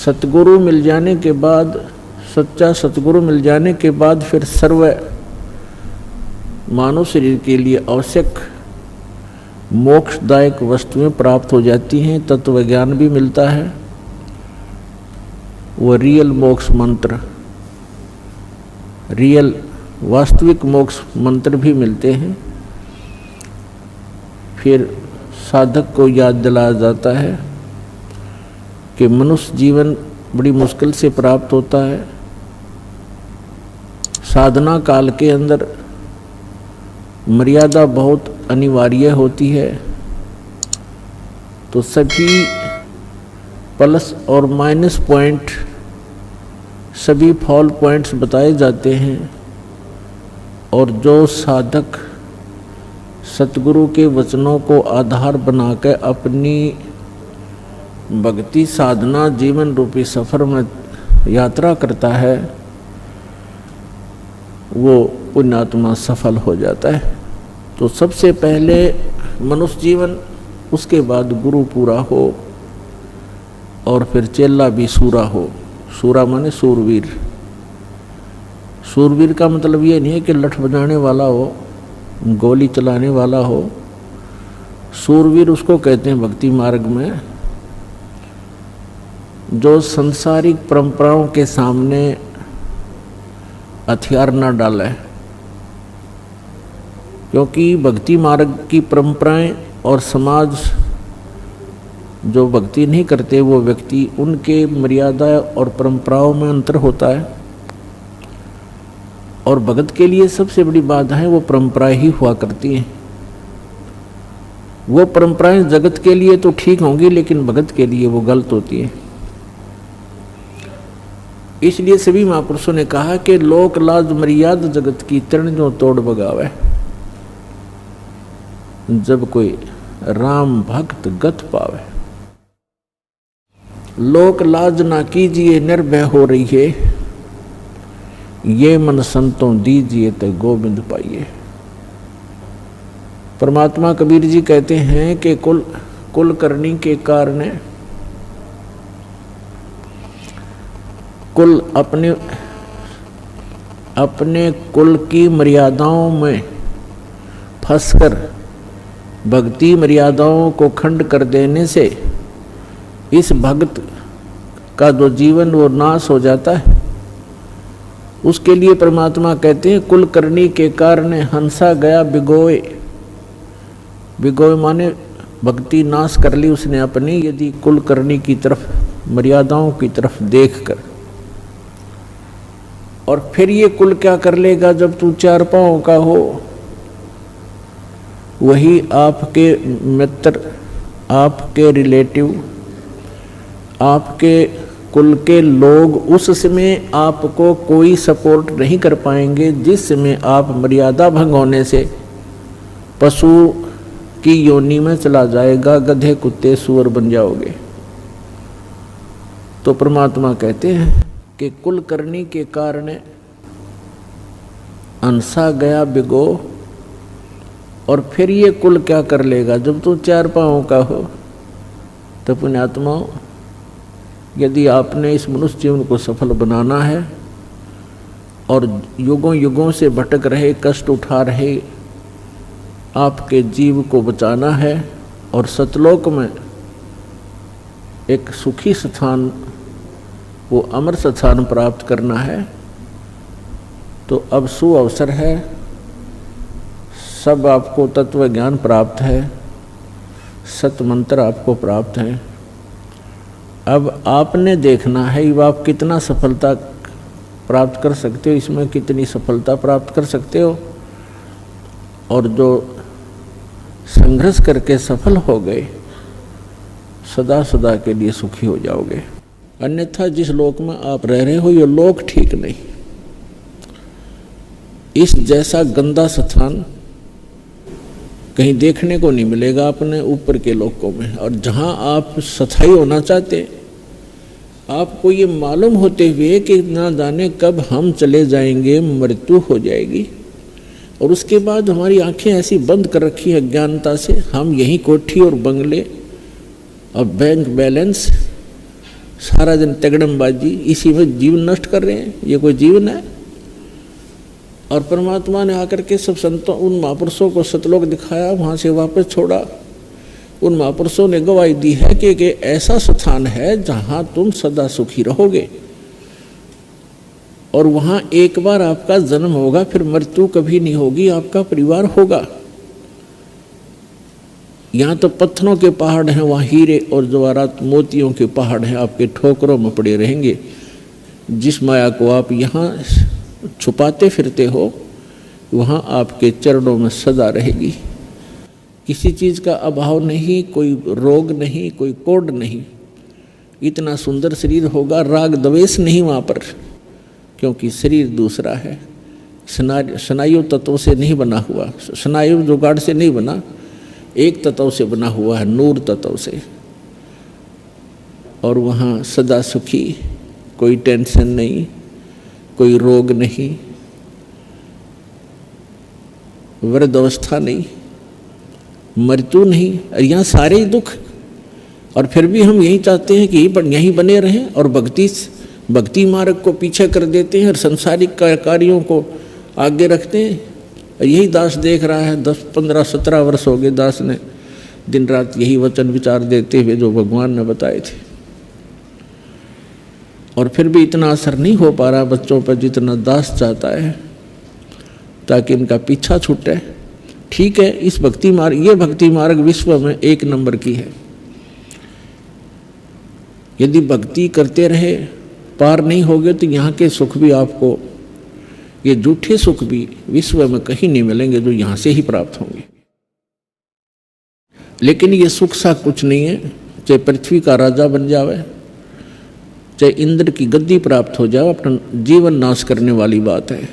सतगुरु मिल जाने के बाद, सच्चा सतगुरु मिल जाने के बाद फिर सर्व मानव शरीर के लिए आवश्यक मोक्षदायक वस्तुएं प्राप्त हो जाती हैं, तत्व ज्ञान भी मिलता है, वो रियल मोक्ष मंत्र, रियल वास्तविक मोक्ष मंत्र भी मिलते हैं। फिर साधक को याद दिलाया जाता है कि मनुष्य जीवन बड़ी मुश्किल से प्राप्त होता है। साधना काल के अंदर मर्यादा बहुत अनिवार्य होती है। तो सभी प्लस और माइनस पॉइंट, सभी फॉल पॉइंट्स बताए जाते हैं, और जो साधक सतगुरु के वचनों को आधार बनाकर अपनी भक्ति साधना जीवन रूपी सफर में यात्रा करता है, वो पुण्यात्मा सफल हो जाता है। तो सबसे पहले मनुष्य जीवन, उसके बाद गुरु पूरा हो, और फिर चेला भी सूरा हो। सूरा माने सूरवीर। सूरवीर का मतलब ये नहीं है कि लठ बजाने वाला हो, गोली चलाने वाला हो। सूरवीर उसको कहते हैं भक्ति मार्ग में जो संसारिक परंपराओं के सामने हथियार न डाले, क्योंकि भक्ति मार्ग की परंपराएं और समाज जो भक्ति नहीं करते वो व्यक्ति, उनके मर्यादा और परंपराओं में अंतर होता है। और भगत के लिए सबसे बड़ी बात है वो परंपराएं ही हुआ करती हैं। वो परंपराएं जगत के लिए तो ठीक होंगी, लेकिन भगत के लिए वो गलत होती है। इसलिए सभी महापुरुषों ने कहा कि लोक लाज मर्याद जगत की तरण जो तोड़ बगावे। जब कोई राम भक्त गत पावे, लोक लाज ना कीजिए निर्भय हो रही है, ये मन संतों दीजिए तो गोविंद पाइए। परमात्मा कबीर जी कहते हैं कि कुल करनी के कारण कुल अपने कुल की मर्यादाओं में फंसकर भक्ति मर्यादाओं को खंड कर देने से इस भक्त का जो जीवन वो नाश हो जाता है। उसके लिए परमात्मा कहते हैं कुल करनी के कारण हंसा गया बिगोए। बिगोए माने भक्ति नाश कर ली उसने अपनी, यदि कुल करनी की तरफ, मर्यादाओं की तरफ देखकर। और फिर ये कुल क्या कर लेगा जब तू चार पांव का हो? वही आपके मित्र, आपके रिलेटिव, आपके कुल के लोग उस समय आपको कोई सपोर्ट नहीं कर पाएंगे जिस समय आप मर्यादा भंग होने से पशु की योनि में चला जाएगा, गधे कुत्ते सूअर बन जाओगे। तो परमात्मा कहते हैं कि कुल करनी के कारण अंसा गया बिगो। और फिर ये कुल क्या कर लेगा जब तू चार पांवों का हो? तो पुण्यात्माओं, यदि आपने इस मनुष्य जीवन को सफल बनाना है और युगों युगों से भटक रहे, कष्ट उठा रहे आपके जीव को बचाना है और सतलोक में एक सुखी स्थान, वो अमर स्थान प्राप्त करना है, तो अब सुअवसर है। सब आपको तत्व ज्ञान प्राप्त है, सत मंत्र आपको प्राप्त है। अब आपने देखना है कि आप कितना सफलता प्राप्त कर सकते हो, इसमें कितनी सफलता प्राप्त कर सकते हो। और जो संघर्ष करके सफल हो गए, सदा सदा के लिए सुखी हो जाओगे। अन्यथा जिस लोक में आप रह रहे हो ये लोक ठीक नहीं। इस जैसा गंदा स्थान कहीं देखने को नहीं मिलेगा अपने ऊपर के लोकों में। और जहाँ आप स्थायी होना चाहते, आपको ये मालूम होते हुए कि ना जाने कब हम चले जाएंगे, मृत्यु हो जाएगी, और उसके बाद हमारी आंखें ऐसी बंद कर रखी है अज्ञानता से, हम यही कोठी और बंगले और बैंक बैलेंस सारा दिन तगड़मबाजी, इसी में जीवन नष्ट कर रहे हैं। ये कोई जीवन है? और परमात्मा ने आकर के सब संतों, उन महापुरुषों को सतलोक दिखाया, वहाँ से वापस छोड़ा। उन महापुरुषों ने गवाही दी है कि ऐसा स्थान है जहाँ तुम सदा सुखी रहोगे, और वहाँ एक बार आपका जन्म होगा, फिर मृत्यु कभी नहीं होगी, आपका परिवार होगा। यहाँ तो पत्थरों के पहाड़ हैं, वहाँ हीरे और जवाहरात मोतियों के पहाड़ हैं, आपके ठोकरों में पड़े रहेंगे। जिस माया को आप यहाँ छुपाते फिरते हो, वहाँ आपके चरणों में सदा रहेगी। किसी चीज़ का अभाव नहीं, कोई रोग नहीं, कोई कोड नहीं। इतना सुंदर शरीर होगा, राग द्वेष नहीं वहाँ पर, क्योंकि शरीर दूसरा है। स्नायु तत्वों से नहीं बना हुआ, स्नायु जुगाड़ से नहीं बना, एक तत्व से बना हुआ है, नूर तत्व से। और वहाँ सदा सुखी, कोई टेंशन नहीं, कोई रोग नहीं, वृद्धावस्था नहीं, मृत्यु नहीं, यहाँ सारे ही दुख। और फिर भी हम यही चाहते हैं कि यहीं बने रहें और भक्ति मार्ग को पीछे कर देते हैं और संसारिक कार्यों को आगे रखते हैं। यही दास देख रहा है, 10, 15, 17 वर्ष हो गए दास ने दिन रात यही वचन विचार देते हुए जो भगवान ने बताए थे, और फिर भी इतना असर नहीं हो पा रहा बच्चों पर जितना दास चाहता है, ताकि इनका पीछा छूटे। ठीक है, इस ये भक्ति मार्ग विश्व में 1 नंबर की है। यदि भक्ति करते रहे, पार नहीं होगे, तो यहाँ के सुख भी आपको, ये झूठे सुख भी विश्व में कहीं नहीं मिलेंगे, जो यहाँ से ही प्राप्त होंगे। लेकिन ये सुख सा कुछ नहीं है, चाहे पृथ्वी का राजा बन जावे, चाहे इंद्र की गद्दी प्राप्त हो जाए, अपना जीवन नाश करने वाली बात है।